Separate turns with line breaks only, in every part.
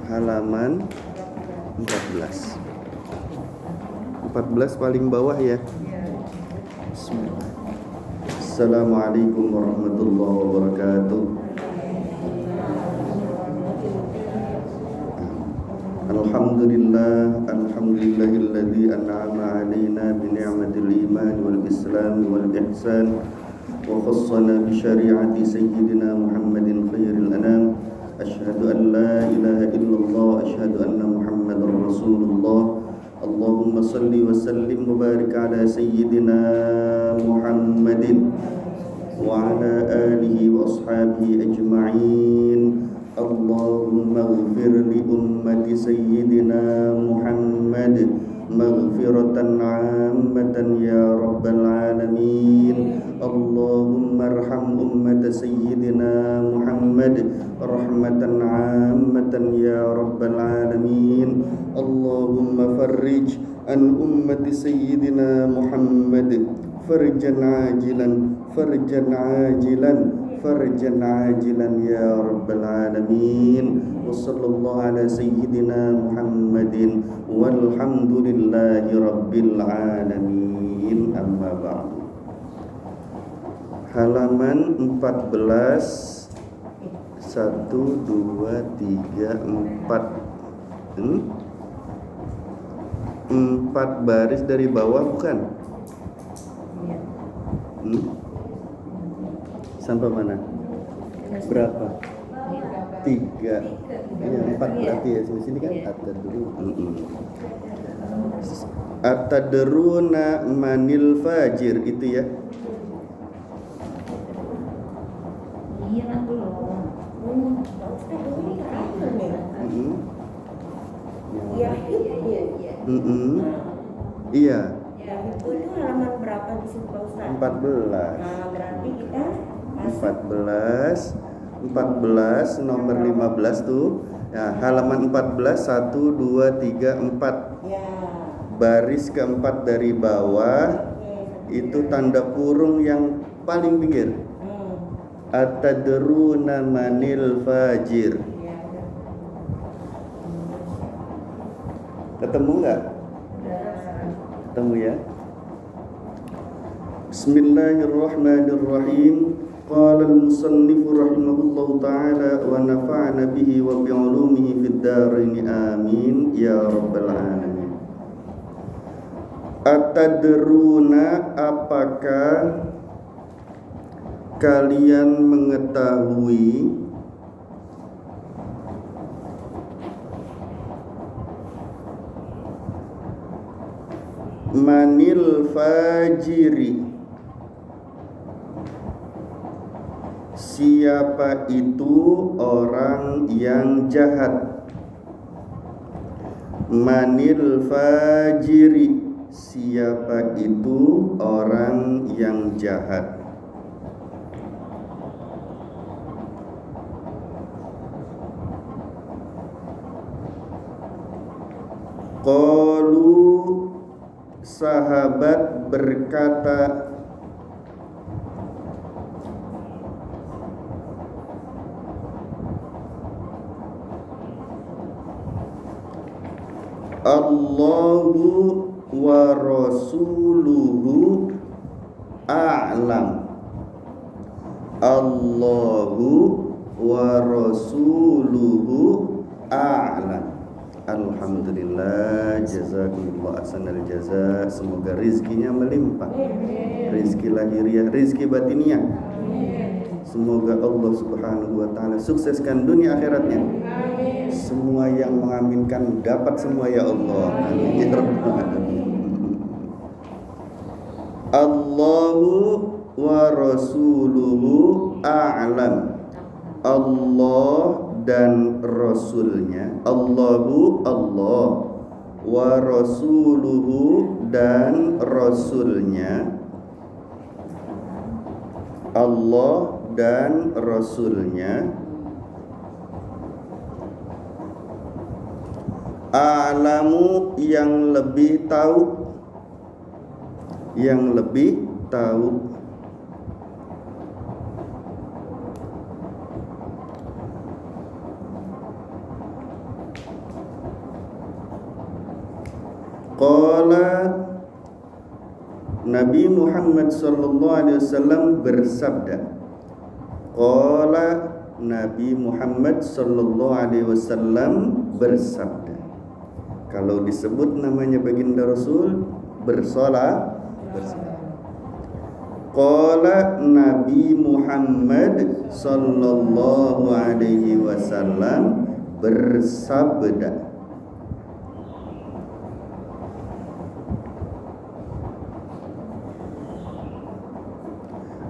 halaman 14. 14 paling bawah ya. Bismillah. Assalamualaikum warahmatullahi wabarakatuh. Alhamdulillahilladzi an'ama 'alaina bi ni'matil iman wal islam wal ihsan wa khassana bi syari'ati sayyidina Muhammadin khairil anam. Asyhadu an la ilaha illallah, asyhadu anna Muhammadar Rasulullah. Allahumma salli wa sallim wa barik ala sayyidina Muhammadin wa ala alihi wa ashabihi ajma'in. Allahumma ighfir li ummati sayyidina Muhammad maghfiratan 'ammatan ya rabbal alamin. Allahumma arham ummata sayyidina Muhammad rahmatan 'ammatan ya rabbal alamin. Allahumma farrij an ummati sayyidina Muhammad farjan 'ajilan farjan 'ajilan farjan 'ajilan ya rabbal alamin. Wa sallallahu ala sayyidina Muhammadin walhamdulillahi rabbil alamin. Amma ba'du. Halaman 14 1 2 3 4 4 baris dari bawah bukan? Sampai mana? Berapa? 3. Iya, 4 berarti ya. Sini kan atadruna manil fajir itu ya. Iya.
Ya, itu halaman berapa di situ Pak Ustaz?
14.
Nah, berarti kita
14 nomor 15 tuh. Ya, halaman 14 1 2 3 4.
ya.
Baris keempat dari bawah. Itu tanda kurung yang paling pinggir. Atadruna manil fajir. Ketemu enggak? Ketemu ya. Bismillahirrahmanirrahim. Qala al-musannif rahimahullahu ta'ala wa nafa'ana bihi wa bi'ulumihi fid dharain amin ya rabbal alamin. Atadruna, apakah kalian mengetahui manil fajiri, siapa itu orang yang jahat? Manil fajiri, siapa itu orang yang jahat? Qalu, sahabat berkata, Allahu wa rasuluhu a'lam. Allahu wa rasuluhu a'lam. Alhamdulillah, jazakumullah ahsanal jaza. Semoga rizkinya melimpah, rizki lahiriah, rizki batiniah. Semoga Allah subhanahu wa ta'ala sukseskan dunia akhiratnya. Semua yang mengaminkan dapat semua ya Allah. Amin ya rabbal alamin. Allahu wa rasuluhu a'lam. Allah dan Rasulnya. Allahu Allah, wa rasuluhu dan Rasulnya. Allah dan Rasulnya. A'lamu, yang lebih tahu, yang lebih tahu. Qala Nabi Muhammad sallallahu alaihi wasallam bersabda. Qala Nabi Muhammad sallallahu alaihi wasallam bersabda. Kalau disebut namanya baginda Rasul bersolat. Qala Nabi Muhammad sallallahu alaihi wasallam bersabda.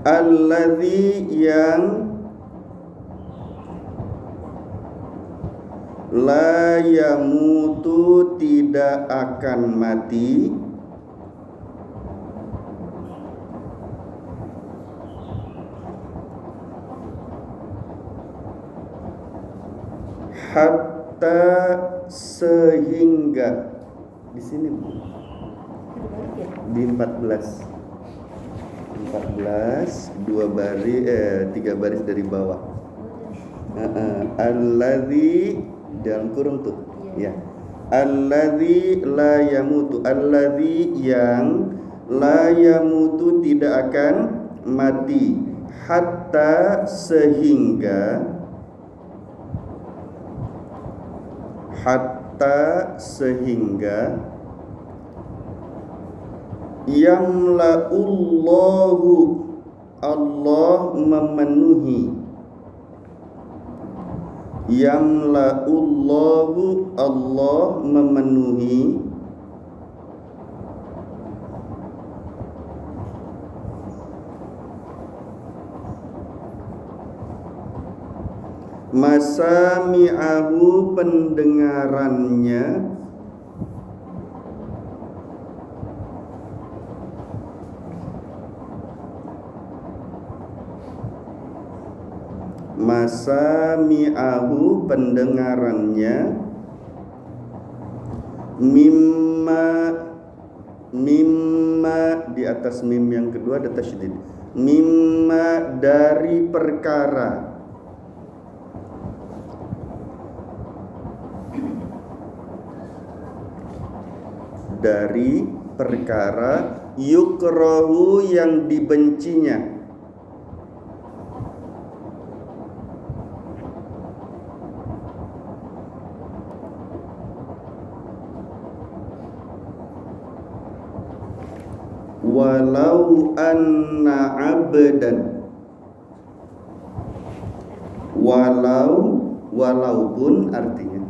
Alladzi yang la yamutu tidak akan mati hatta sehingga di sini Bu di 14 dua baris 3 baris dari bawah. Alladzi dalam kurung tuh ya. Alladzi la yamutu, alladzi yang la yamutu tidak akan mati, hatta sehingga yamla'ullahu Allah memenuhi, yamla'ullahu Allah memenuhi masami'ahu pendengarannya, masami'ahu pendengarannya, mimma di atas mim yang kedua ada tasydid, mimma dari perkara, dari perkara yukrahu yang dibencinya, walau anna abdan, walaupun artinya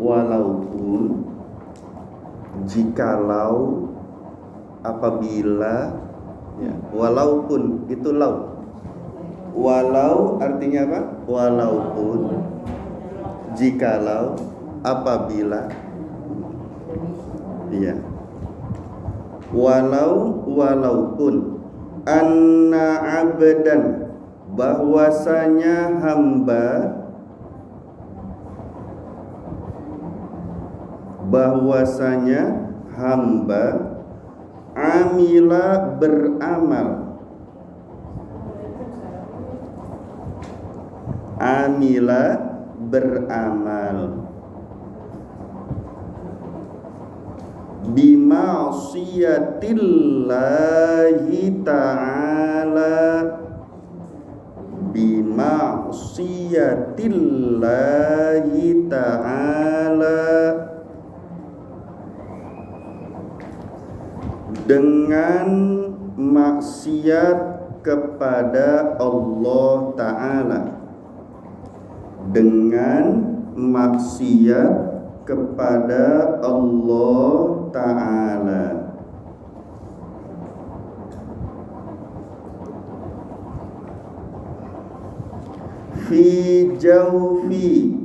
walaupun, jikalau, apabila ya, walaupun itu walau artinya apa? Walaupun, jikalau, apabila, iya. Walaupun anna abdan bahwasanya hamba amila beramal bima'siyatillahi ta'ala dengan maksiat kepada Allah Ta'ala, dengan maksiat kepada Allah Ta'ala. Fi jawfi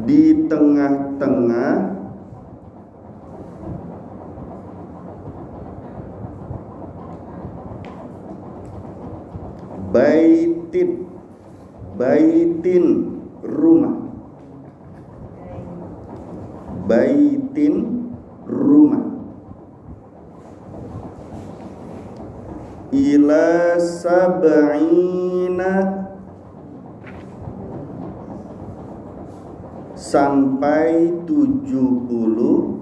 di tengah-tengah baitin rumah ila sab'ina sampai 70,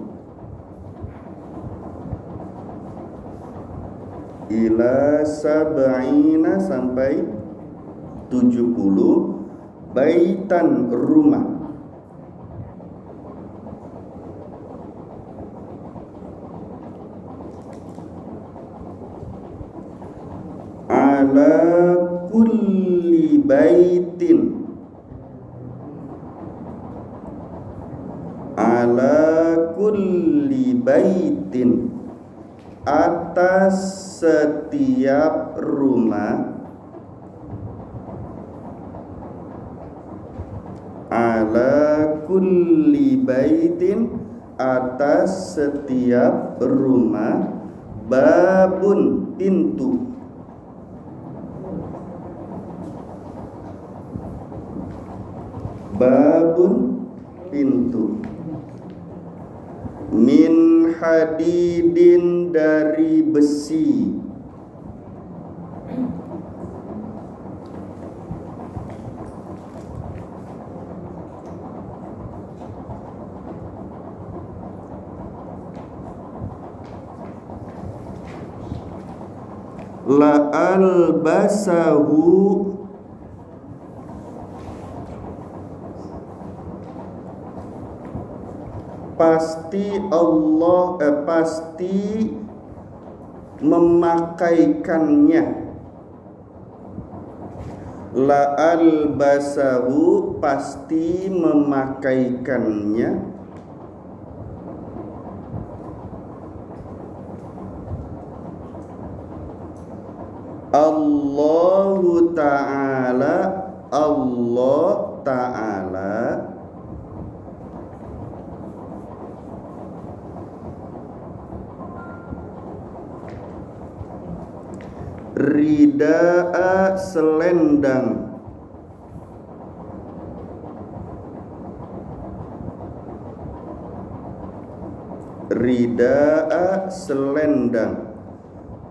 ila sab'ina sampai 70 baitan rumah, ala kulli baitin, ala kulli baitin, atas setiap rumah, ala kulli baitin, atas setiap rumah, babun, pintu, babun, pintu, min hadidin, dari besi, la albasahu, pasti Allah pasti memakaikannya, la albasahu, pasti memakaikannya, Allahu Ta'ala, Allah Ta'ala, rida'a, selendang, rida'a, selendang,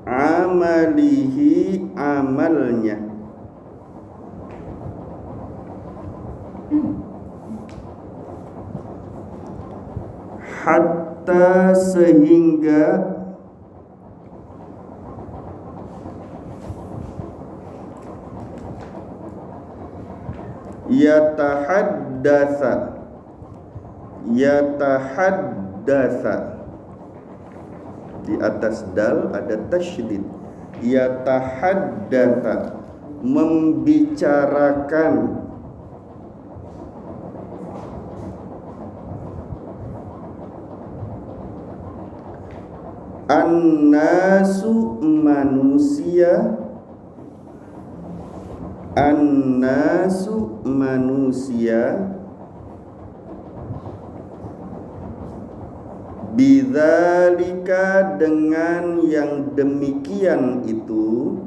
amalihi, amalnya, hatta, sehingga, yatahaddatsa, yatahaddatsa, di atas dal ada tasydid, yatahaddatsa, membicarakan, annasu, manusia, annasu, manusia, bidzalika, dengan yang demikian itu,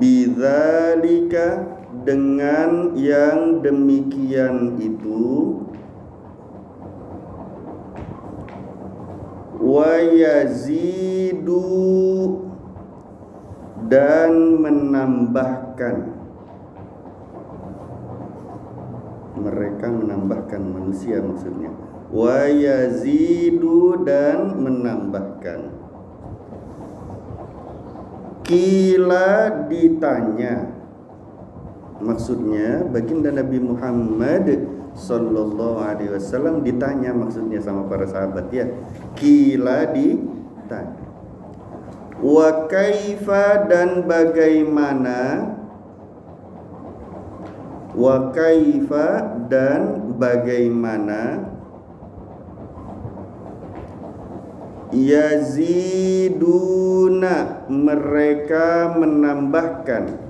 bidzalika, dengan yang demikian itu, wa yazidu, dan menambahkan, mereka menambahkan, manusia maksudnya, wa yazidu, dan menambahkan, kila, ditanya, maksudnya baginda Nabi Muhammad sallallahu alaihi wasallam ditanya, maksudnya sama para sahabat ya, kila, ditanya, wa kaifa, dan bagaimana, wa kaifa, dan bagaimana, yaziduna, mereka menambahkan,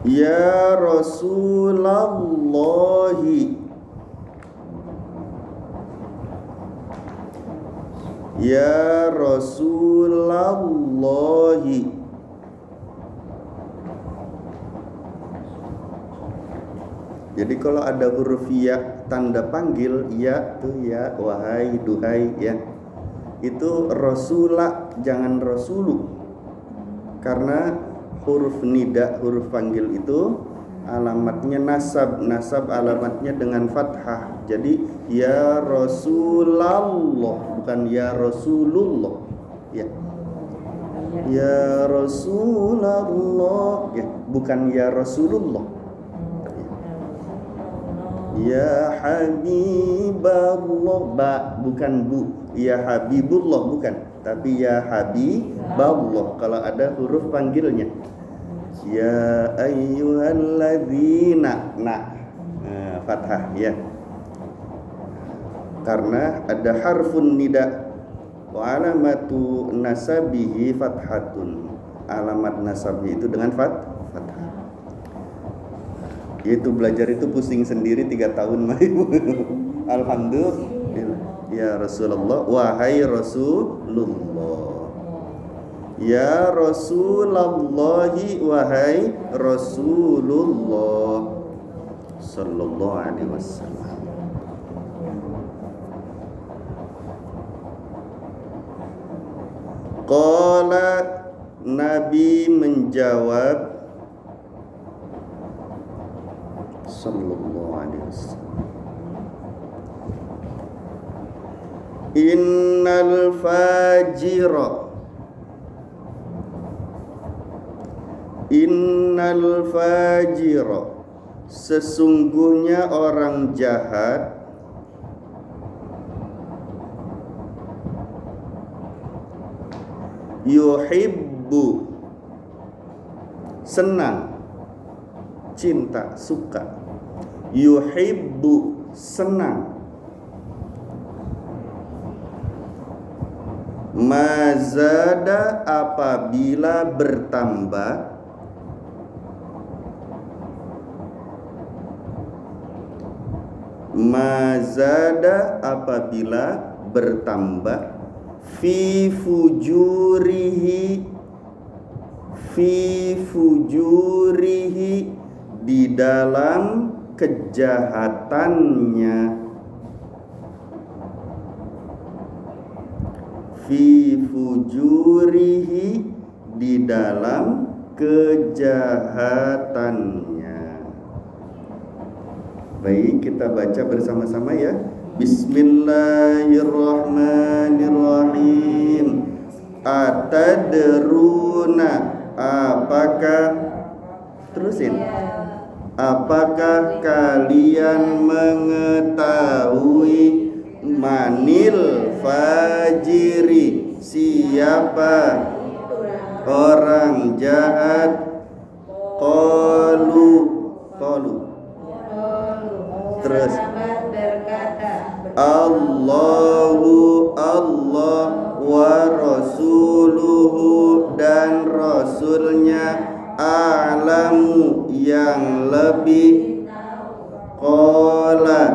ya Rasulallahi, ya Rasulallahi, Jadi kalau ada huruf ya tanda panggil, ya tuh ya, wahai, duhai ya. Itu rasula, jangan rasulu. Karena huruf nida, huruf panggil itu alamatnya nasab alamatnya dengan fathah. Jadi ya Rasulullah, bukan ya Rasulullah. Ya. Ya Rasulullah, ya, bukan ya Rasulullah. Ya Habiballah, bukan bu. Ya Habibullah, bukan. Tapi ya Habiballah kalau ada huruf panggilnya. Ya ayyuhalladzina, fathah ya. Karena ada harfun nida. Wa alamatu nasabihi fathatun. Alamat nasabnya itu dengan fathah. Yaitu belajar itu pusing sendiri 3 tahun. Alhamdulillah. Ya Rasulullah, wahai Rasulullah. Ya Rasulullahi, wahai Rasulullah sallallahu alaihi wasallam. Qala, Nabi menjawab sallallahu alaihi wasallam, innal fajira, sesungguhnya orang jahat, yuhibbu, senang, cinta, suka. Yuhibbu, senang. Mazada, apabila bertambah. Mazada, apabila bertambah. Fi fujurihi, di dalam kejahatannya. Fi fujurihi, di dalam kejahatannya. Baik, kita baca bersama-sama ya. Bismillahirrahmanirrahim. Atadruna, apakah, terusin. Apakah kalian mengetahui manil fajiri, siapa orang jahat? Qalu, terus Allahu, Allah, wa rasuluhu, dan rasulnya, a'lamu, yang lebih. Qala,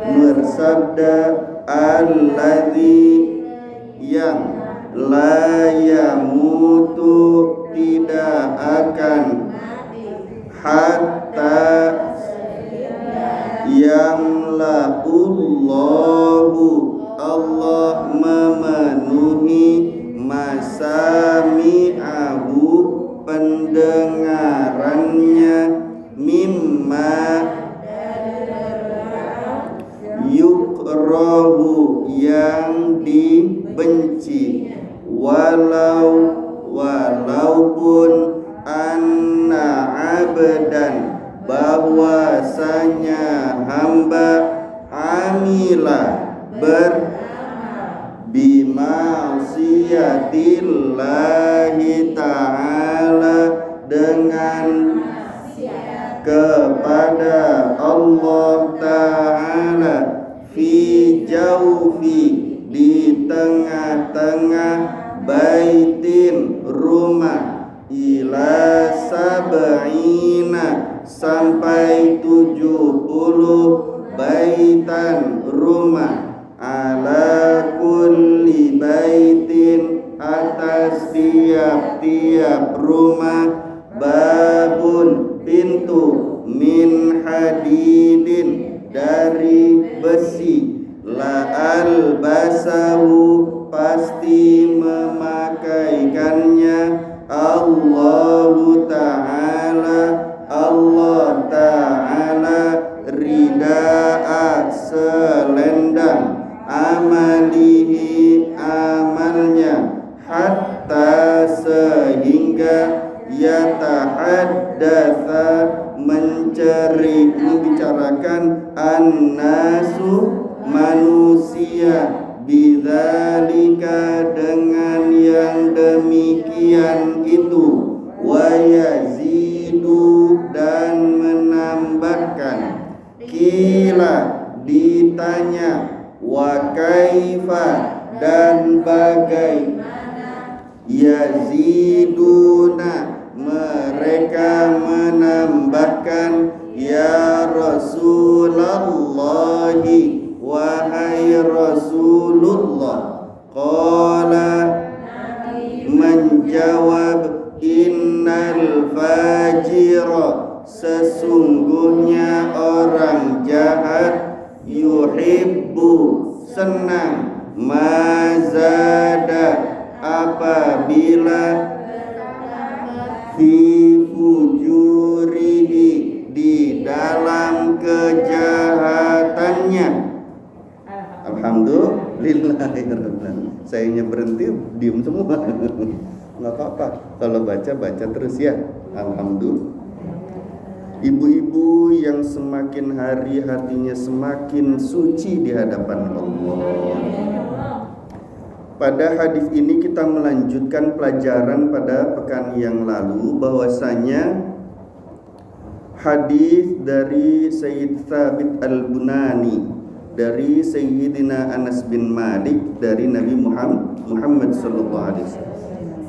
bersabda, alladzi, yang la yamutu, tidak akan, hatta, yang la'ullahu, Allah memenuhi, masami'ahu, pendengarannya, mimma, yukrahu, yang dibenci, walaupun anna abdan, bahwasanya hamba, amila, bima'siyatillahi ta'ala, dengan kepada Allah Ta'ala, fi jaufi, di tengah-tengah, baitin, rumah, ila sab'ina, sampai 70 baitan, rumah, ala kulli baitin, atas tiap-tiap rumah, babun, pintu, min hadidin, dari besi, la albasahu, pasti memakaikannya Allahu Ta'ala, Allah Ta'ala, rida'a, selendang, amalihi, amalnya, hatta, sehingga, yatahaddatsa, membicarakan, annasu, manusia, bidzalika, dengan yang demikian itu, wa yazidu, dan menambahkan, kila, ditanya, wa kaifa, dan bagaimana, yaziduna, mereka menambahkan, ya Rasulallahi, wahai Rasulullah. Qala, menjawab, innal fajira, sesungguhnya orang jahat, yuhibbu, senang, mazada, apabila, fi fujurihi, di dalam kejahatannya. Alhamdulillahirrahmanirrahim. Sayangnya berhenti, diem semua. Nggak apa-apa, kalau baca terus ya. Alhamdulillah. Ibu-ibu yang semakin hari hatinya semakin suci di hadapan Allah. Pada hadis ini kita melanjutkan pelajaran pada pekan yang lalu, bahwasanya hadis dari Sayyid Thabit Al-Bunani dari Sayyidina Anas bin Malik dari Nabi Muhammad sallallahu alaihi wasallam.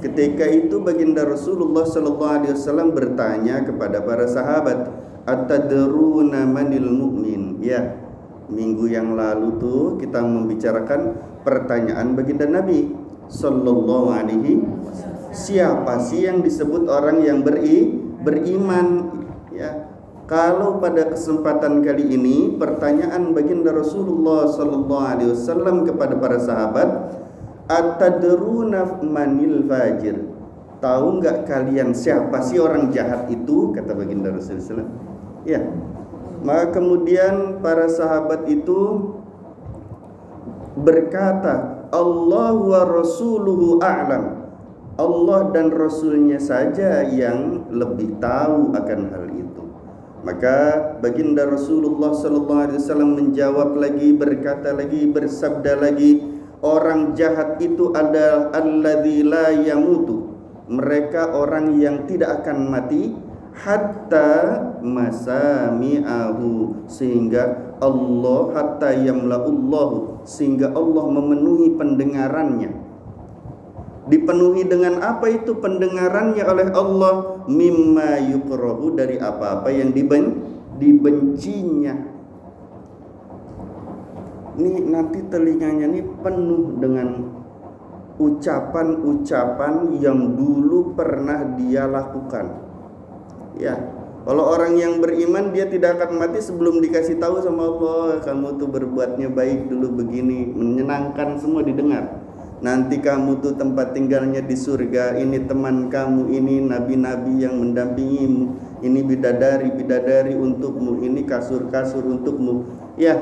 Ketika itu baginda Rasulullah sallallahu alaihi wasallam bertanya kepada para sahabat, "Atadruna manil mu'min?" Ya, minggu yang lalu tuh kita membicarakan pertanyaan baginda Nabi sallallahu alaihi wasallam. Siapa sih yang disebut orang yang beriman? Ya. Kalau pada kesempatan kali ini pertanyaan baginda Rasulullah sallallahu alaihi wasallam kepada para sahabat, "Atadruna manil fajir?" Tahu enggak kalian siapa sih orang jahat itu? Kata baginda Rasulullah. Ya. Maka kemudian para sahabat itu berkata, Allah wa rasuluhu a'lam. Allah dan Rasulnya saja yang lebih tahu akan hal itu. Maka baginda Rasulullah sallallahu alaihi wasallam menjawab lagi, berkata lagi, bersabda lagi, orang jahat itu adalah alladzi la yamutu. Mereka orang yang tidak akan mati hatta masami'ahu, sehingga Allah, hatta yamla'ullahu, sehingga Allah memenuhi pendengarannya. Dipenuhi dengan apa itu pendengarannya oleh Allah? Mimma yukrahu, dari apa-apa yang dibencinya. Ini nanti telinganya ini penuh dengan ucapan-ucapan yang dulu pernah dia lakukan. Ya, kalau orang yang beriman dia tidak akan mati sebelum dikasih tahu sama Allah, kamu tuh berbuatnya baik dulu begini, menyenangkan semua didengar. Nanti kamu tuh tempat tinggalnya di surga, ini teman kamu, ini nabi-nabi yang mendampingimu, ini bidadari untukmu, ini kasur-kasur untukmu. Ya,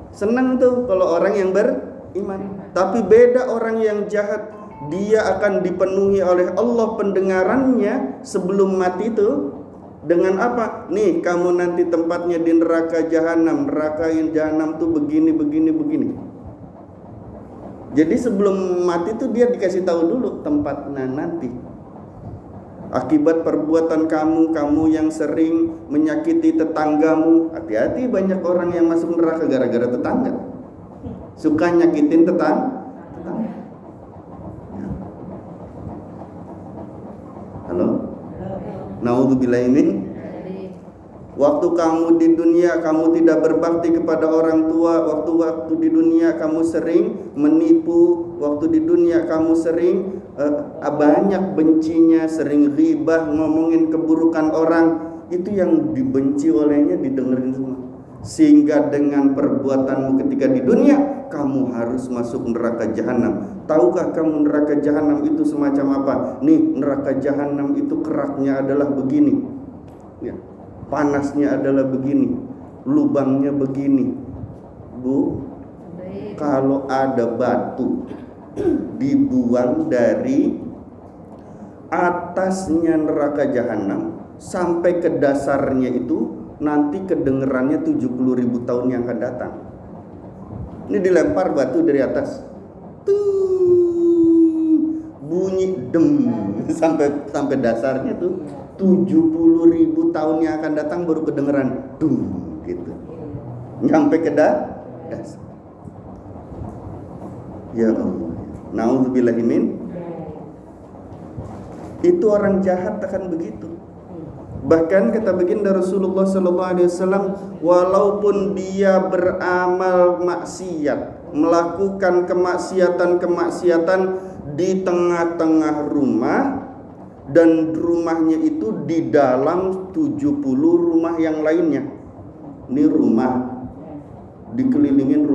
senang tuh kalau orang yang beriman. Tapi beda orang yang jahat, dia akan dipenuhi oleh Allah pendengarannya sebelum mati itu dengan apa? Nih, kamu nanti tempatnya di neraka jahanam. Neraka yang jahanam tuh begini. Jadi sebelum mati tuh dia dikasih tahu dulu tempatnya nanti. Akibat perbuatan kamu yang sering menyakiti tetanggamu. Hati-hati, banyak orang yang masuk neraka gara-gara tetangga. Suka nyakitin tetangga. Halo? Naudzubillah min. Waktu kamu di dunia kamu tidak berbakti kepada orang tua, waktu di dunia kamu sering menipu, waktu di dunia kamu sering banyak bencinya, sering ghibah, ngomongin keburukan orang. itu yang dibenci olehnya didengerin semua. Sehingga dengan perbuatanmu ketika di dunia, kamu harus masuk neraka jahanam. Tahukah kamu neraka jahanam itu semacam apa? Nih, neraka jahanam itu keraknya adalah begini, ya. Panasnya adalah begini, lubangnya begini. Bu, kalau ada batu dibuang dari atasnya neraka jahanam sampai ke dasarnya itu, nanti kedengerannya 70.000 tahun yang akan datang. Ini dilempar batu dari atas, bunyi dem sampai dasarnya tuh 70.000 tahun yang akan datang baru kedengeran gitu. Nyampe ke dasar. Ya Allah. Nauzubillahi min. Itu orang jahat akan begitu. Bahkan kata baginda Rasulullah sallallahu alaihi wasallam, walaupun dia beramal maksiat, melakukan kemaksiatan di tengah-tengah rumah, dan rumahnya itu di dalam 70 rumah yang lainnya. Ini rumah dikelilingi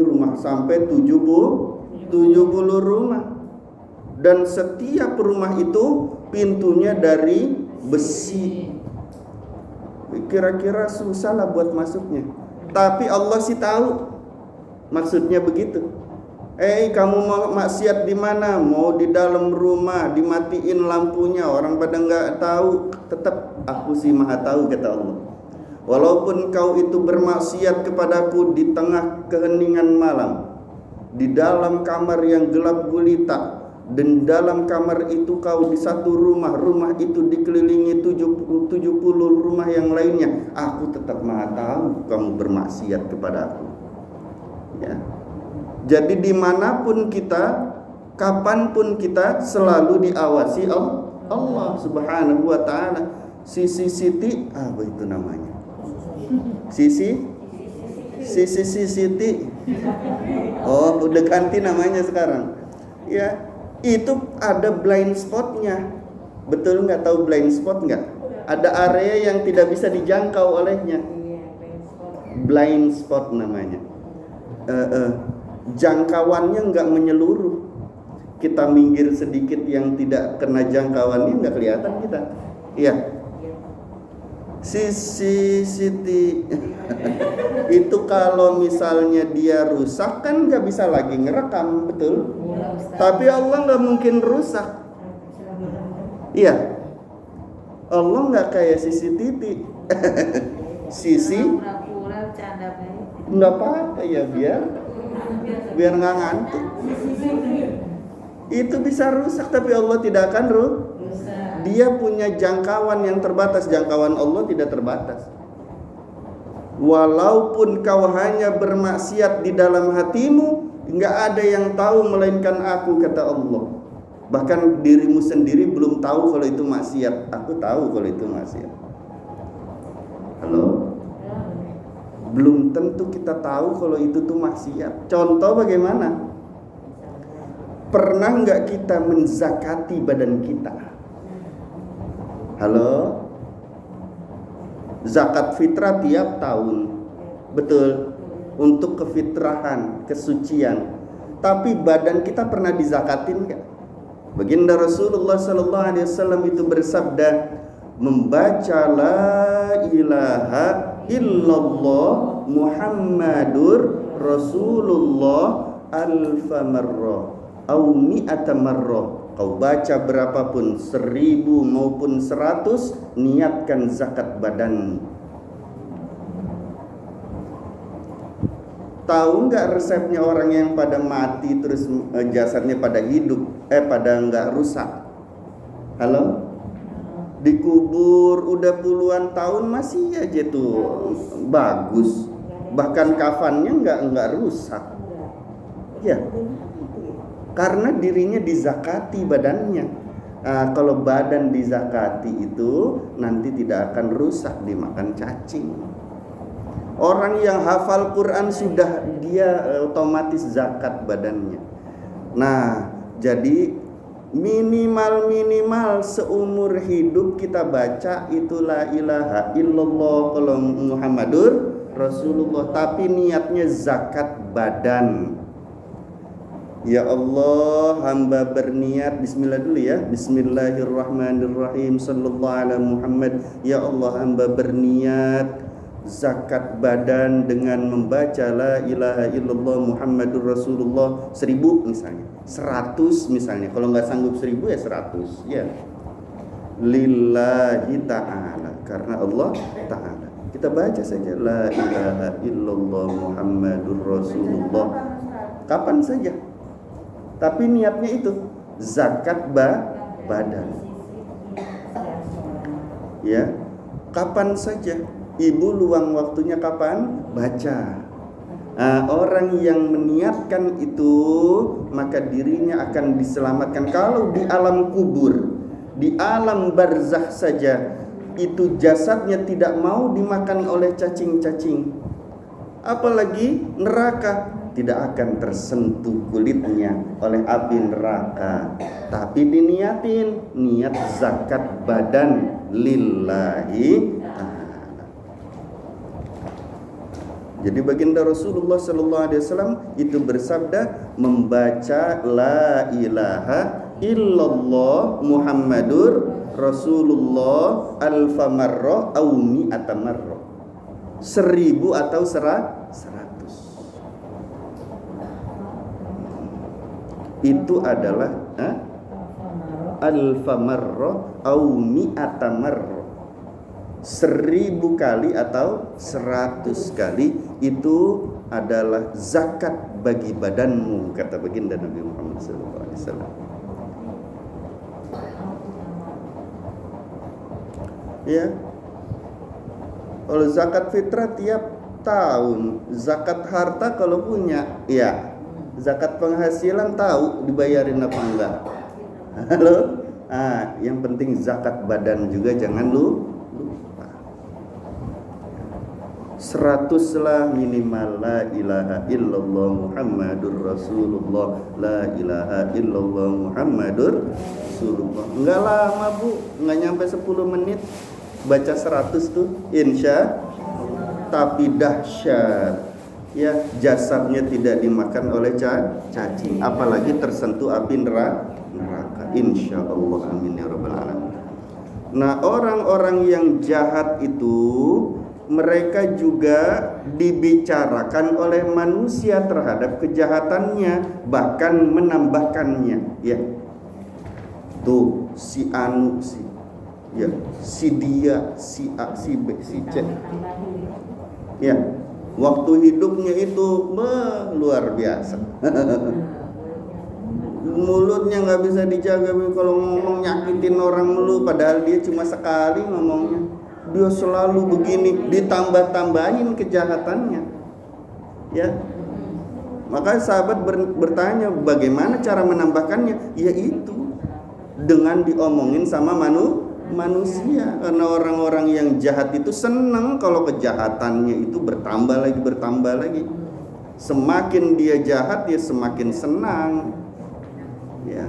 rumah sampai 70 rumah. Dan setiap rumah itu pintunya dari besi. Kira-kira susah lah buat masuknya. Tapi Allah sih tahu maksudnya begitu. Kamu mau maksiat di mana? Mau di dalam rumah, dimatiin lampunya, orang pada nggak tahu. Tetap aku sih maha tahu, kata Allah. Walaupun kau itu bermaksiat kepadaku di tengah keheningan malam, di dalam kamar yang gelap gulita, dan dalam kamar itu kau di satu rumah itu dikelilingi 70 rumah yang lainnya, aku tetap maha tahu kamu bermaksiat kepada aku. Ya. Jadi dimanapun kita, kapanpun kita, selalu diawasi Allah Subhanahu wa ta'ala. Siti, apa itu namanya? Siti. Oh, udah ganti namanya sekarang. Ya, itu ada blind spotnya. Betul nggak? Tahu blind spot nggak? Ada area yang tidak bisa dijangkau olehnya. Blind spot namanya. Jangkauannya nggak menyeluruh. Kita minggir sedikit yang tidak kena jangkauannya nggak kelihatan kita. Iya. Siti itu kalau misalnya dia rusak kan nggak bisa lagi ngerekam, betul? Tapi Allah nggak mungkin rusak. Iya. Allah nggak kayak CCTV. Sisi nggak apa-apa ya, biar nggak ngantuk. Itu bisa rusak, tapi Allah tidak akan rusak. Dia punya jangkauan yang terbatas. Jangkauan Allah tidak terbatas. Walaupun kau hanya bermaksiat di dalam hatimu, nggak ada yang tahu melainkan aku, kata Allah. Bahkan dirimu sendiri belum tahu kalau itu maksiat. Aku tahu kalau itu maksiat. Halo? Belum tentu kita tahu kalau itu tuh maksiat. Contoh bagaimana? Pernah nggak kita menzakati badan kita? Halo? Zakat fitrah tiap tahun. Betul. Untuk kefitrahan, kesucian. Tapi badan kita pernah dizakatin nggak? Baginda Rasulullah sallallahu alaihi wasallam itu bersabda, membaca la ilaha illallah Muhammadur Rasulullah alfa marrah au mi'ata marrah. Kau baca berapapun, 1000 maupun 100, niatkan zakat badan. Tahu nggak resepnya orang yang pada mati terus jasadnya pada hidup, pada nggak rusak? Halo? Dikubur udah puluhan tahun masih aja tuh bagus. Bahkan kafannya nggak rusak. Ya. Karena dirinya dizakati badannya. Kalau badan dizakati itu nanti tidak akan rusak dimakan cacing. Orang yang hafal Quran sudah dia otomatis zakat badannya. Nah, jadi minimal seumur hidup kita baca itu la ilaha illallah kalau Muhammadur Rasulullah, tapi niatnya zakat badan. Ya Allah, hamba berniat, bismillah dulu ya. Bismillahirrahmanirrahim, sallallahu ala Muhammad. Ya Allah, hamba berniat zakat badan dengan membaca la ilaha illallah Muhammadur Rasulullah 1000 misalnya, 100 misalnya. Kalau nggak sanggup 1000 ya 100 ya. Lillahi ta'ala, karena Allah ta'ala. Kita baca saja la ilaha illallah Muhammadur Rasulullah kapan saja. Tapi niatnya itu zakat badan. Ya, kapan saja. Ibu luang waktunya kapan? Baca. Orang yang meniatkan itu maka dirinya akan diselamatkan. Kalau di alam kubur, di alam barzakh saja itu jasadnya tidak mau dimakan oleh cacing-cacing, apalagi neraka, tidak akan tersentuh kulitnya oleh api neraka. Tapi diniatin, niat zakat badan lillahi ta'ala. Jadi baginda Rasulullah sallallahu alaihi wasallam itu bersabda membaca la ilaha illallah Muhammadur Rasulullah alfa marrah au mi'ata marrah, 1000 atau 100. Itu adalah alfa marrah au mi'ata marrah, 1000 kali atau 100 kali. Itu adalah zakat bagi badanmu, kata baginda Nabi Muhammad SAW. Ya, kalau zakat fitrah tiap tahun, zakat harta kalau punya, ya, zakat penghasilan tahu dibayarin apa enggak. Halo, yang penting zakat badan juga jangan lupa. 100 lah minimal, la ilaha illallah Muhammadur Rasulullah, la ilaha illallah Muhammadur Rasulullah. Enggak lama Bu, enggak nyampe 10 menit baca 100 tuh, insya Allah. Tapi dahsyat ya, jasadnya tidak dimakan oleh cacing, apalagi tersentuh api neraka, insya Allah, amin ya rabbal alamin. Nah, orang-orang yang jahat itu mereka juga dibicarakan oleh manusia terhadap kejahatannya, bahkan menambahkannya. Ya, tuh si anu, si dia, si A, si B, si C. Ya, waktu hidupnya itu luar biasa. Mulutnya nggak bisa dijaga, kalau ngomong nyakitin orang mulu, padahal dia cuma sekali ngomongnya. Dia selalu begini, ditambah-tambahin kejahatannya. Ya, maka sahabat bertanya bagaimana cara menambahkannya? Ya itu dengan diomongin sama manusia. Karena orang-orang yang jahat itu senang kalau kejahatannya itu bertambah lagi. Semakin dia jahat, dia semakin senang. Ya,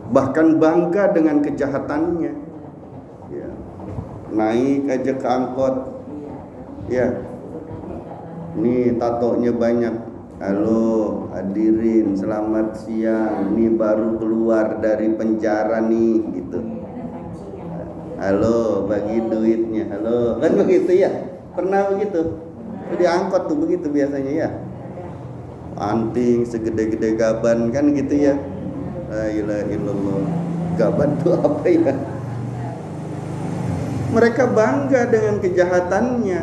bahkan bangga dengan kejahatannya. Ya, naik aja ke angkot, ya, nih tatonya banyak. Halo hadirin, selamat siang, nih baru keluar dari penjara nih, gitu. Halo, bagi duitnya, halo, kan begitu ya? Pernah begitu? Di angkot tuh begitu biasanya ya. Anting segede-gede gaban kan gitu ya. La ilaha illallah. Gaban tuh apa ya? Mereka bangga dengan kejahatannya.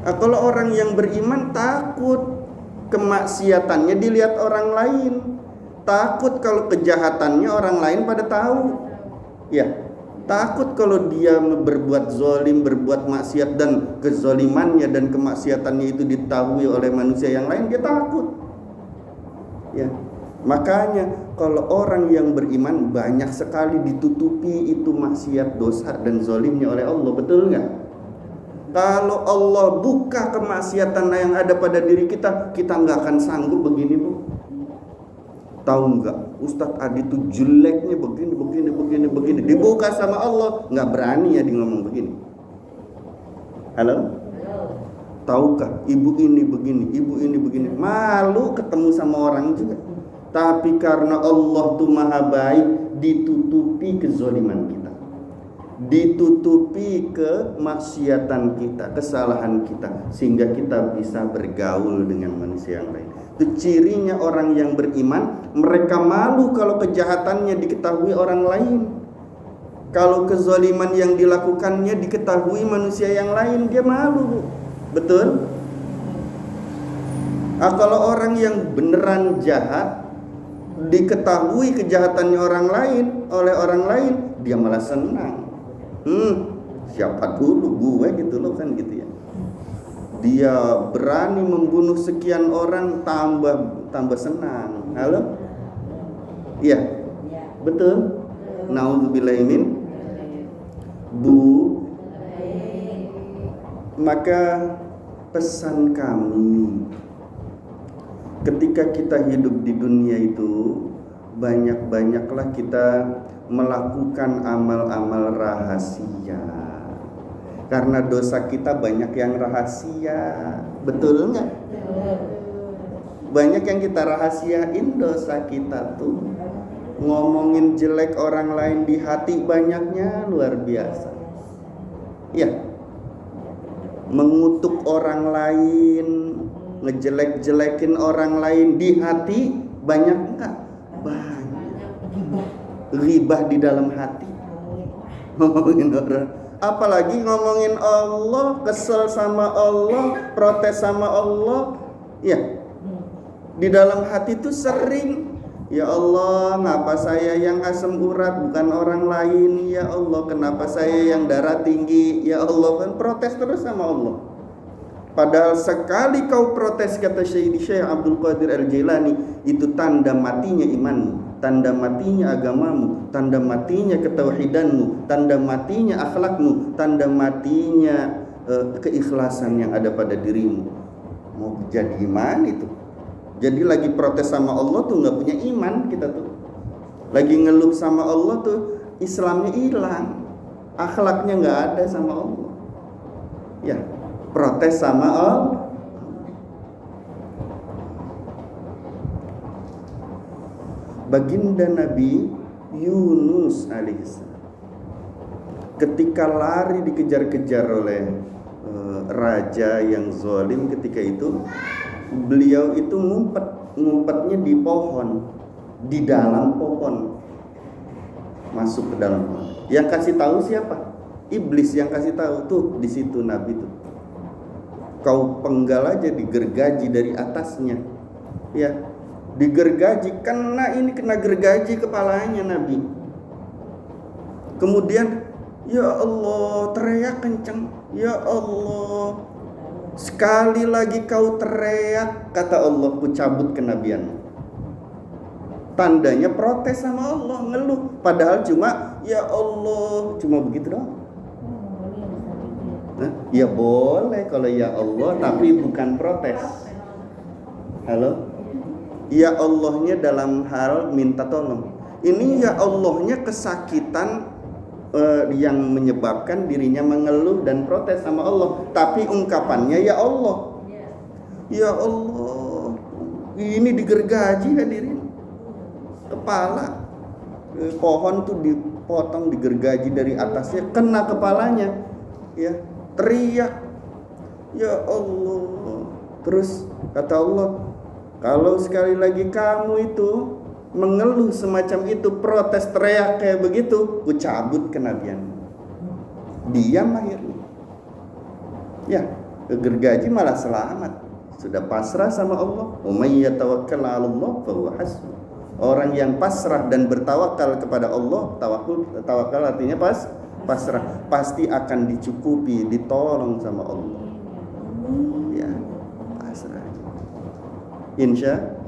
Nah, kalau orang yang beriman takut kemaksiatannya dilihat orang lain, takut kalau kejahatannya orang lain pada tahu. Ya, takut kalau dia berbuat zalim, berbuat maksiat, dan kezalimannya dan kemaksiatannya itu diketahui oleh manusia yang lain, dia takut. Ya, makanya kalau orang yang beriman banyak sekali ditutupi itu maksiat, dosa dan zalimnya oleh Allah, betul nggak? Kalau Allah buka kemaksiatan yang ada pada diri kita, kita nggak akan sanggup begini Bu. Tahu nggak? Ustadz Adi tuh jeleknya begini. Dibuka sama Allah, nggak berani ya di ngomong begini. Halo? Tahukah ibu ini begini. Malu ketemu sama orang juga. Tapi karena Allah tuh maha baik, ditutupi kezaliman kita, ditutupi kemaksiatan kita, kesalahan kita, sehingga kita bisa bergaul dengan manusia yang lain. Itu cirinya orang yang beriman, mereka malu kalau kejahatannya diketahui orang lain, kalau kezaliman yang dilakukannya diketahui manusia yang lain, dia malu. Betul? Kalau orang yang beneran jahat diketahui kejahatannya oleh orang lain, dia malah senang. Siapa dulu gue gitu loh, kan gitu ya. Dia berani membunuh sekian orang, tambah senang. Halo? Iya. Betul? Nauzubillahi min. Bu, maka pesan kami, ketika kita hidup di dunia itu, banyak-banyaklah kita melakukan amal-amal rahasia. Karena dosa kita banyak yang rahasia. Betul nggak? Banyak yang kita rahasiain dosa kita tuh. Ngomongin jelek orang lain di hati banyaknya luar biasa. Ya. Mengutuk orang lain, ngejelek-jelekin orang lain di hati banyak enggak? Banyak. Ghibah di dalam hati. Ngomongin orang. Apalagi ngomongin Allah, kesel sama Allah, protes sama Allah. Ya. Di dalam hati itu sering, ya Allah, ngapa saya yang asam urat bukan orang lain? Ya Allah, kenapa saya yang darah tinggi? Ya Allah, kan protes terus sama Allah. Padahal sekali kau protes, kata Syekh Abdul Qadir Al-Jailani, itu tanda matinya imanmu, tanda matinya agamamu, tanda matinya ketauhidanmu, tanda matinya akhlakmu, tanda matinya keikhlasan yang ada pada dirimu. Mau jadi gimana itu? Jadi lagi protes sama Allah tuh nggak punya iman kita tuh. Lagi ngeluh sama Allah tuh Islamnya hilang, akhlaknya nggak ada sama Allah. Ya, protes sama Allah. Baginda Nabi Yunus alaihissalam ketika lari dikejar-kejar oleh raja yang zalim ketika itu, beliau itu ngumpetnya di pohon, di dalam pohon, masuk ke dalam pohon. Yang kasih tahu siapa? Iblis yang kasih tahu. Tuh di situ Nabi tuh, kau penggal aja, digergaji dari atasnya, ya, digergaji, kena gergaji kepalanya Nabi. Kemudian ya Allah, teriak kenceng, ya Allah, sekali lagi kau teriak, kata Allah, ku cabut kenabianmu. Tandanya protes sama Allah, ngeluh. Padahal cuma ya Allah, cuma begitu doang. Ya boleh kalau ya Allah, tapi bukan protes. Halo? Ya Allahnya dalam hal minta tolong. Ini ya Allahnya kesakitan yang menyebabkan dirinya mengeluh dan protes sama Allah, tapi ungkapannya ya Allah. Ya Allah, ini digergaji hadirin, kepala pohon tuh dipotong, digergaji dari atasnya, kena kepalanya, ya, teriak ya Allah. Terus kata Allah, kalau sekali lagi kamu itu mengeluh semacam itu, protes, teriak kayak begitu, ku cabut kenabian. Diam akhirnya. Ya, gergaji malah selamat. Sudah pasrah sama Allah. Wa may yatawakkal 'ala Allah fa huwa hasbuh. Orang yang pasrah dan bertawakal kepada Allah, tawakal artinya pasrah, pasti akan dicukupi, ditolong sama Allah. Ya, pasrah. Insya.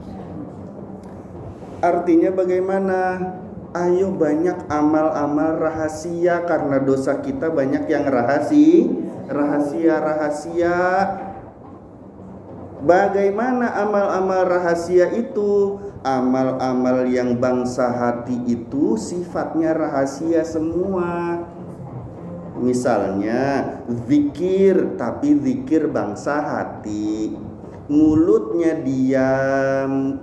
Artinya bagaimana? Ayo banyak amal-amal rahasia, karena dosa kita banyak yang rahasia. Bagaimana amal-amal rahasia itu? amal-amal yang bangsa hati itu sifatnya rahasia semua. Misalnya zikir, tapi zikir bangsa hati, mulutnya diam,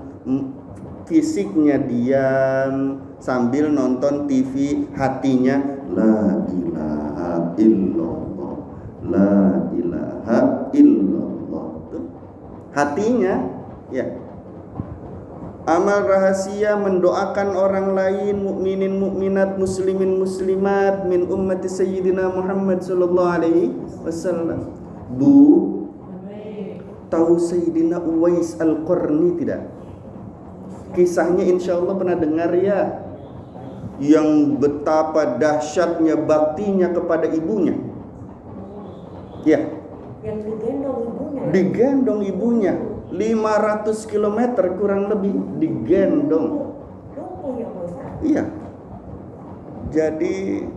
fisiknya diam, sambil nonton TV, hatinya la ilaha illallah, la ilaha illallah. Tuh, hatinya ya. Amal rahasia mendoakan orang lain, mukminin mukminat, muslimin muslimat min ummati sayyidina Muhammad sallallahu alaihi wasallam. Bu, tahu Sayyidina Uwais Al-Qarni tidak? Kisahnya insya Allah pernah dengar ya. Yang betapa dahsyatnya baktinya kepada ibunya. Ya.
Yang digendong ibunya.
Digendong ibunya 500 km kurang lebih digendong.
Lumpuh ya Pak Ustaz.
Iya. Jadi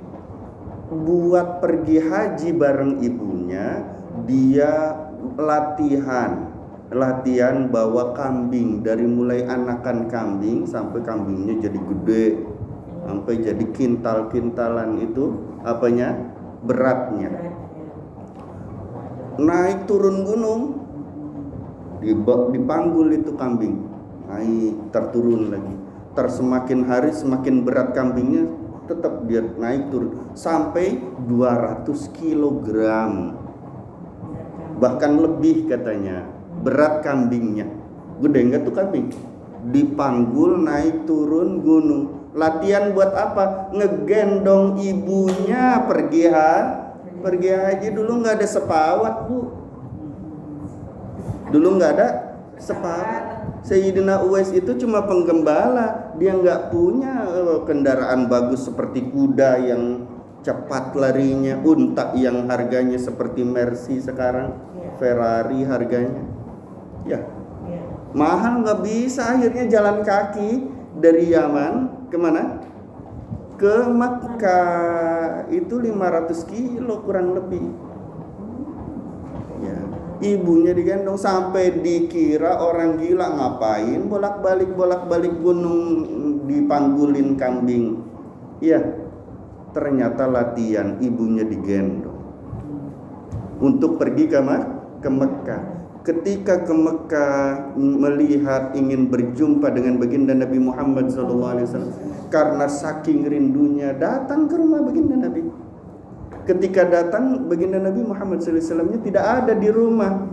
buat pergi haji bareng ibunya, dia latihan bawa kambing dari mulai anakan kambing sampai kambingnya jadi gede, sampai jadi kintal-kintalan itu apanya? Beratnya. Naik turun gunung, dipanggul itu kambing, naik terturun lagi, semakin hari semakin berat kambingnya, tetap dia naik turun sampai 200 kg, bahkan lebih katanya berat kambingnya. Gede enggak tuh kambing? Dipanggul naik turun gunung. Latihan buat apa? Ngegendong ibunya pergi haji. Dulu nggak ada sepawat, Bu. Dulu nggak ada sepawat. Sayyidina Uwais itu cuma penggembala. Dia nggak punya kendaraan bagus seperti kuda yang cepat larinya, unta yang harganya seperti Mercy sekarang, Ferrari harganya. Ya, mahal, nggak bisa. Akhirnya jalan kaki dari Yaman kemana? Ke Makkah, itu 500 kilo kurang lebih. Ya, ibunya digendong sampai dikira orang gila, ngapain bolak-balik gunung dipanggulin kambing. Ya, ternyata latihan, ibunya digendong untuk pergi ke Mekah. Ketika ke Mekah melihat ingin berjumpa dengan baginda Nabi Muhammad SAW, karena saking rindunya datang ke rumah baginda Nabi. Ketika datang baginda Nabi Muhammad SAW tidak ada di rumah.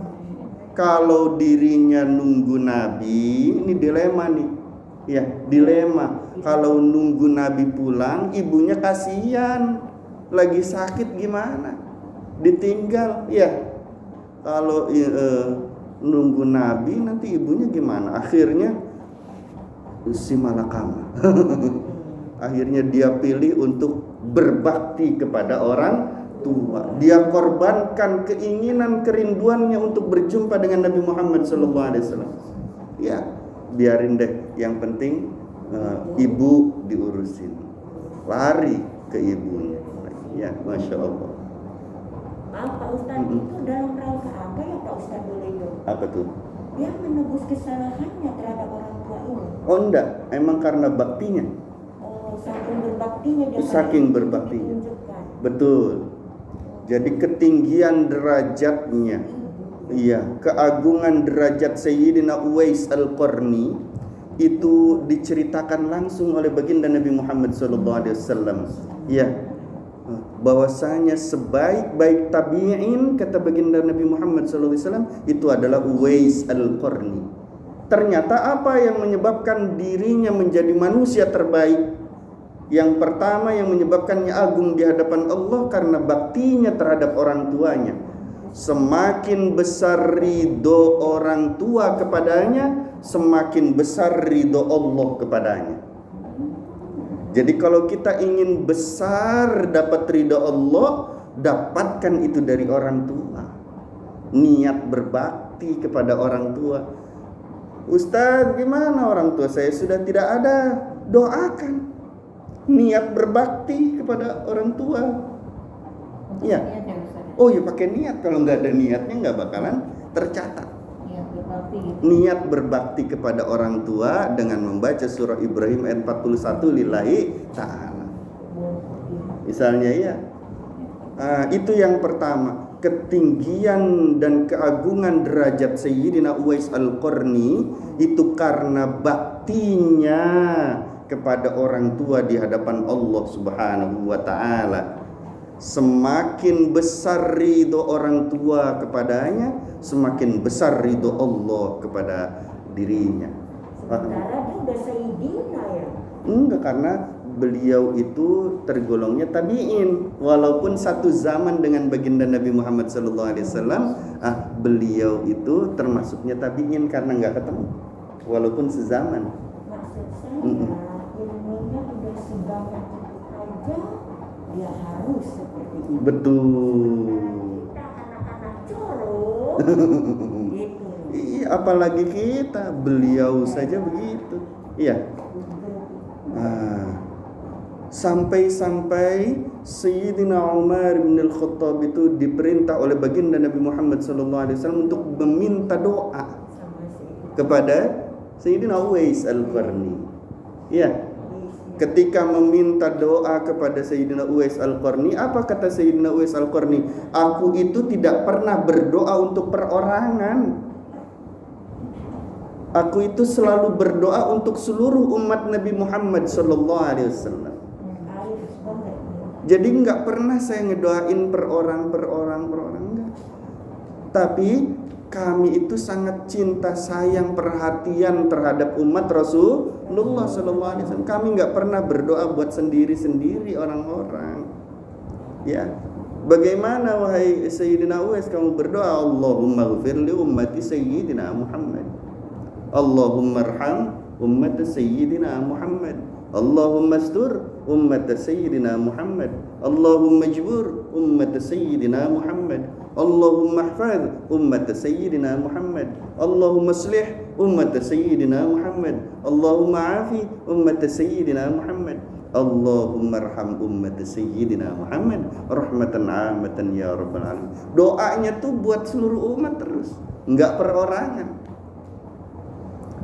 Kalau dirinya nunggu Nabi, ini dilema nih. Ya, dilema. Kalau nunggu Nabi pulang, ibunya kasihan, lagi sakit gimana? Ditinggal, ya. Kalau nunggu Nabi nanti ibunya gimana? Akhirnya si malakama. Akhirnya dia pilih untuk berbakti kepada orang tua. Dia korbankan keinginan kerinduannya untuk berjumpa dengan Nabi Muhammad SAW. Ya, biarin deh. Yang penting ibu diurusin. Lari ke ibunya. Ya, Masya Allah.
Maaf Pak Ustadz, itu dalam rangka apa ya Pak Ustadz dulu itu?
Apa tuh?
Dia menebus kesalahannya terhadap orang tua ini.
Oh enggak, emang karena baktinya.
Oh, saking berbaktinya dia.
Saking berbaktinya.
Ditunjukkan.
Betul. Jadi ketinggian derajatnya, iya, keagungan derajat Sayyidina Uwais Al-Qarni itu diceritakan langsung oleh baginda Nabi Muhammad SAW. Ya, bahwasanya sebaik-baik tabi'in, kata baginda Nabi Muhammad SAW, itu adalah Uwais Al-Qarni. Ternyata apa yang menyebabkan dirinya menjadi manusia terbaik? Yang pertama yang menyebabkannya agung di hadapan Allah karena baktinya terhadap orang tuanya. Semakin besar ridho orang tua kepadanya, semakin besar ridho Allah kepadanya. Jadi kalau kita ingin besar dapat ridho Allah, dapatkan itu dari orang tua. Niat berbakti kepada orang tua. Ustaz, gimana orang tua saya sudah tidak ada? Doakan. Niat berbakti kepada orang tua. Iya. Oh ya, pakai niat. Kalau nggak ada niatnya nggak bakalan tercatat. niat berbakti kepada orang tua dengan membaca surah Ibrahim ayat 41 lillahi ta'ala. Misalnya ya. Itu yang pertama, ketinggian dan keagungan derajat Sayyidina Uwais Al-Qarni itu karena baktinya kepada orang tua di hadapan Allah Subhanahu wa taala. Semakin besar ridho orang tua kepadanya, semakin besar ridho Allah kepada dirinya.
Sementara dia udah Sayyidina ya.
Enggak, karena beliau itu tergolongnya tabi'in. Walaupun satu zaman dengan baginda Nabi Muhammad SAW, beliau itu termasuknya tabi'in karena enggak ketemu. Walaupun sezaman.
Maksud saya ilmunya udah sebanyak itu aja, dia harus seperti itu.
Betul.
Kita anak-anak coro gitu.
Iya, apalagi kita, beliau saja begitu. Iya. Sampai-sampai Sayyidina Umar bin Al-Khattab itu diperintah oleh baginda Nabi Muhammad SAW untuk meminta doa kepada Sayyidina Uwais Al-Qarni. Ya. Ketika meminta doa kepada Sayyidina Uwais Al-Qarni, apa kata Sayyidina Uwais Al-Qarni? Aku itu tidak pernah berdoa untuk perorangan. Aku itu selalu berdoa untuk seluruh umat Nabi Muhammad SAW. Jadi nggak pernah saya ngedoain per orang enggak. Tapi kami itu sangat cinta, sayang, perhatian terhadap umat Rasulullah SAW. Kami nggak pernah berdoa buat sendiri-sendiri orang-orang. Ya, bagaimana wahai Sayyidina Uwais kamu berdoa, Allahumma ghfir li ummati Sayyidina Muhammad, Allahumma arham ummati Sayyidina Muhammad, Allahumma astur ummati Sayyidina Muhammad, Allahumma jbur ummati Sayyidina Muhammad, Allahumma hafaz ummat Sayyidina Muhammad, Allahumma aslih ummat Sayyidina Muhammad, Allahumma afi ummat Sayyidina Muhammad, Allahumma arham ummat Sayyidina Muhammad rahmatan 'ammatan ya rabbal alamin. Doanya tuh buat seluruh umat terus, enggak perorangan.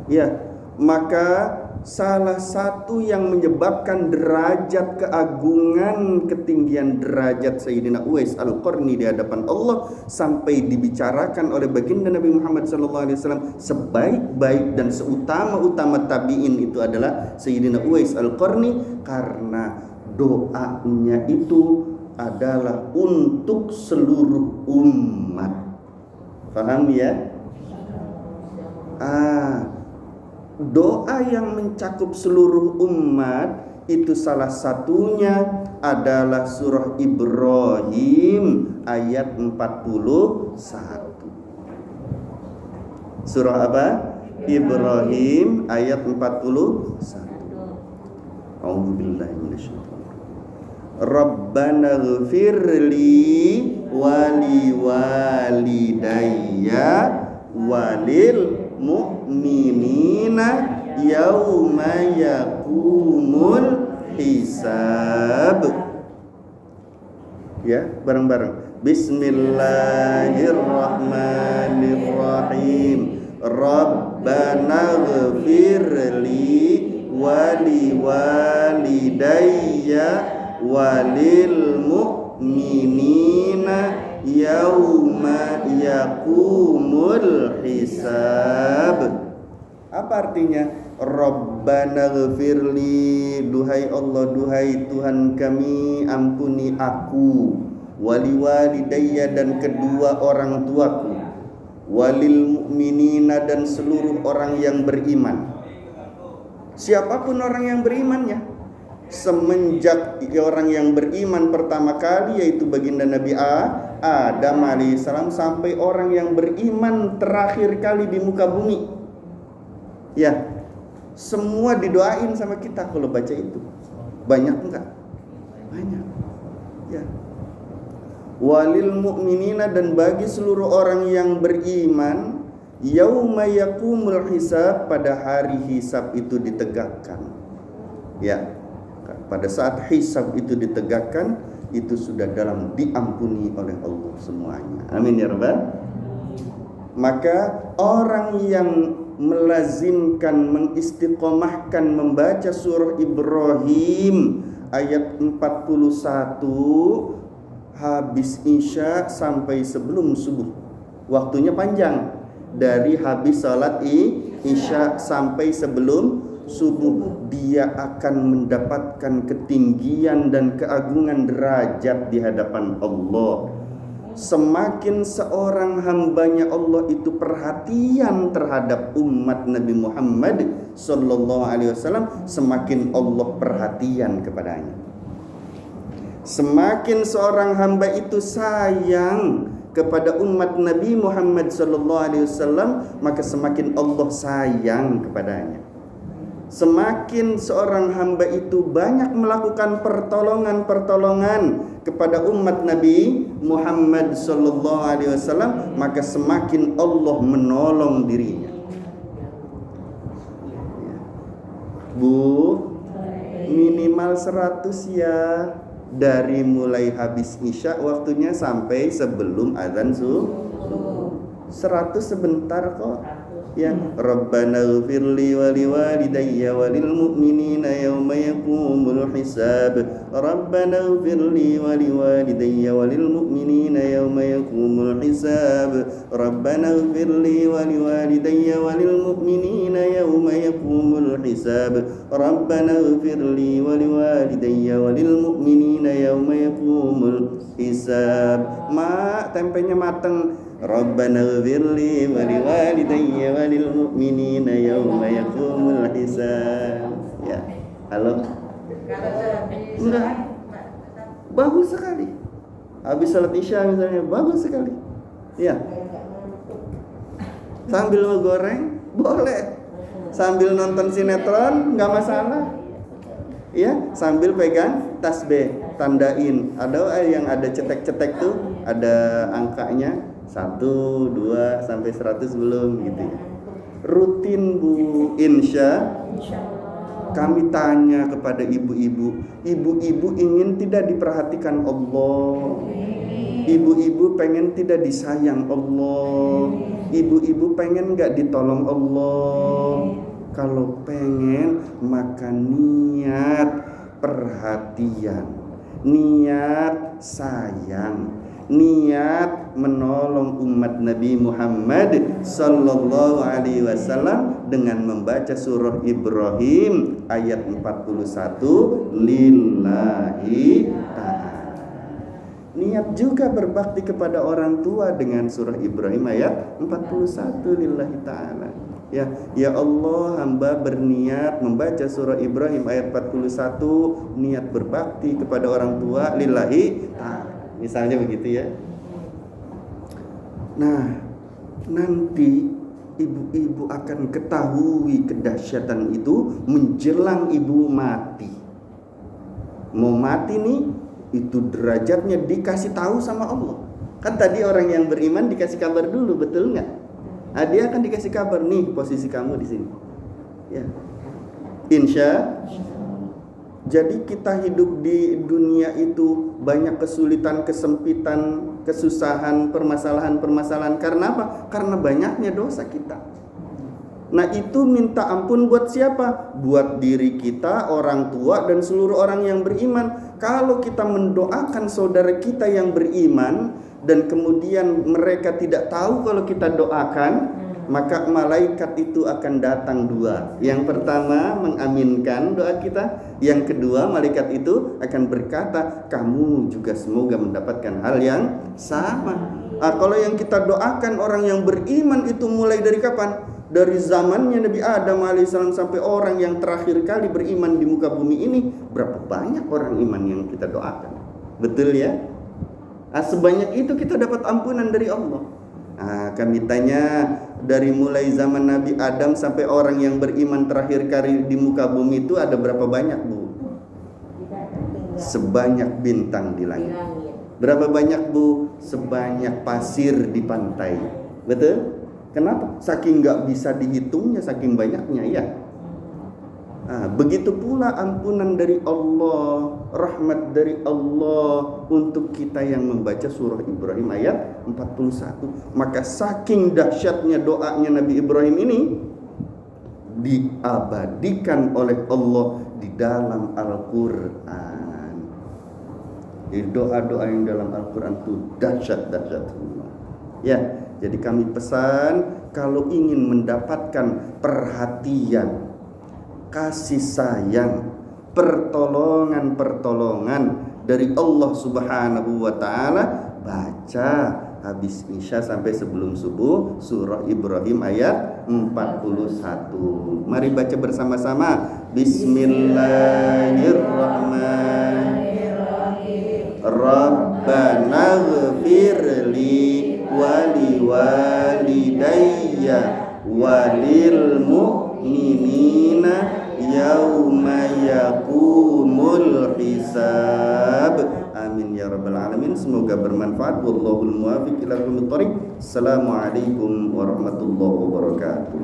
Ya, maka salah satu yang menyebabkan derajat keagungan, ketinggian derajat Sayyidina Uwais Al-Qarni di hadapan Allah sampai dibicarakan oleh baginda Nabi Muhammad SAW sebaik-baik dan seutama-utama tabi'in itu adalah Sayyidina Uwais Al-Qarni, karena doanya itu adalah untuk seluruh umat. Paham ya? Doa yang mencakup seluruh umat itu salah satunya adalah surah Ibrahim ayat 41. Surah apa? Ibrahim ayat 41. A'udzubillahi minasyaitonir rajim. Rabbana ighfirli wali walidayya walil mu'minina yauma yakumul hisab. Ya, bareng-bareng. Bismillahirrahmanirrahim. Rabbana ighfirli wali walidayya walil mu'minina yauma yakumul hisab. Apa artinya? Rabbana ghfirli, duhai Allah, duhai Tuhan kami, ampuni aku, wali walidayya dan kedua orang tuaku, walil mu'minina dan seluruh orang yang beriman. Siapapun orang yang berimannya, semenjak orang yang beriman pertama kali yaitu baginda Nabi Adam alaihissalam sampai orang yang beriman terakhir kali di muka bumi. Ya, semua didoain sama kita kalau baca itu. Banyak enggak? Banyak. Ya. Walil mu'minina dan bagi seluruh orang yang beriman, yauma yakumul hisab, pada hari hisab itu ditegakkan. Ya. Pada saat hisab itu ditegakkan, itu sudah dalam diampuni oleh Allah semuanya. Amin ya rabbal. Maka orang yang melazimkan, mengistiqomahkan membaca surah Ibrahim ayat 41 habis isya sampai sebelum subuh. Waktunya panjang, dari habis salat isya sampai sebelum subuh. Dia akan mendapatkan ketinggian dan keagungan derajat di hadapan Allah. Semakin seorang hambanya Allah itu perhatian terhadap umat Nabi Muhammad sallallahu alaihi wasallam, semakin Allah perhatian kepadanya. Semakin seorang hamba itu sayang kepada umat Nabi Muhammad sallallahu alaihi wasallam, maka semakin Allah sayang kepadanya. Semakin seorang hamba itu banyak melakukan pertolongan kepada umat Nabi Muhammad sallallahu alaihi wasallam, maka semakin Allah menolong dirinya. Bu, minimal 100 ya, dari mulai habis isya waktunya sampai sebelum azan subuh. 100 sebentar kok. Ya, Rabbana ighfirli wa liwalidayya wa lil mu'minina yawma yaqumul hisab. Rabbana ighfirli wa liwalidayya wa lil mu'minina yawma yaqumul hisab. Rabbana ighfirli wa liwalidayya wa lil mu'minina yawma yaqumul hisab. Rabbana ighfirli wa liwalidayya wa lil mu'minina yawma yaqumul hisab. Tempenya mateng. Rabbana ighfirli wa liwalidayya wa lil mu'minina yawma yaqumul hisab. Ya. Halo? Enggak. Bagus sekali. Habis salat isya misalnya, bagus sekali. Ya. Sambil ngegoreng boleh. Sambil nonton sinetron enggak masalah. Ya, sambil pegang tasbih, tandain. Ada yang ada cetek-cetek tuh, ada angkanya 1, 2 sampai 100 belum gitu ya. Rutin Bu, insya kami tanya kepada ibu-ibu. Ibu-ibu ingin tidak diperhatikan Allah. Ibu-ibu pengen tidak disayang Allah. Ibu-ibu pengen gak ditolong Allah. Kalau pengen, maka niat perhatian, niat sayang, niat menolong umat Nabi Muhammad sallallahu alaihi wasallam dengan membaca surah Ibrahim ayat 41 lillahi ta'ala. Niat juga berbakti kepada orang tua dengan surah Ibrahim ayat 41 lillahi ta'ala. Ya Allah, hamba berniat membaca surah Ibrahim ayat 41, niat berbakti kepada orang tua lillahi ta'ala. Misalnya begitu ya. Nah, nanti ibu-ibu akan ketahui kedahsyatan itu menjelang ibu mati. Mau mati nih, itu derajatnya dikasih tahu sama Allah. Kan tadi orang yang beriman dikasih kabar dulu, betul nggak? Nah, dia akan dikasih kabar, nih posisi kamu di sini. Ya. Insya. Jadi kita hidup di dunia itu banyak kesulitan, kesempitan, kesusahan, permasalahan. Karena apa? Karena banyaknya dosa kita. Nah, itu minta ampun buat siapa? Buat diri kita, orang tua, dan seluruh orang yang beriman. Kalau kita mendoakan saudara kita yang beriman dan kemudian mereka tidak tahu kalau kita doakan, maka malaikat itu akan datang dua. Yang pertama mengaminkan doa kita, yang kedua malaikat itu akan berkata, kamu juga semoga mendapatkan hal yang sama. Kalau yang kita doakan orang yang beriman itu mulai dari kapan? Dari zamannya Nabi Adam alaihissalam sampai orang yang terakhir kali beriman di muka bumi ini, berapa banyak orang iman yang kita doakan? Betul ya? Sebanyak itu kita dapat ampunan dari Allah. Kami tanya, dari mulai zaman Nabi Adam sampai orang yang beriman terakhir kali di muka bumi itu ada berapa banyak, Bu? Sebanyak bintang di langit. Berapa banyak, Bu? Sebanyak pasir di pantai. Betul? Kenapa? Saking gak bisa dihitungnya, saking banyaknya ya. Begitu pula ampunan dari Allah, rahmat dari Allah untuk kita yang membaca surah Ibrahim ayat 41. Maka saking dahsyatnya doanya Nabi Ibrahim ini diabadikan oleh Allah di dalam Al-Quran. Jadi doa-doa yang dalam Al-Quran itu dahsyat-dahsyat semua. Ya, jadi kami pesan kalau ingin mendapatkan perhatian, kasih sayang, pertolongan dari Allah Subhanahu wa taala, baca habis Isya sampai sebelum subuh surah Ibrahim ayat 41. Mari baca bersama-sama. Bismillahirrahmanirrahim. Rabbana ghfirli wali walidayya walil mu'minina yauma yaqumul hisab. Amin ya rabbal alamin. Semoga bermanfaat. Wallahul muwaffiq ila aqwamit thoriq. Assalamualaikum warahmatullahi wabarakatuh.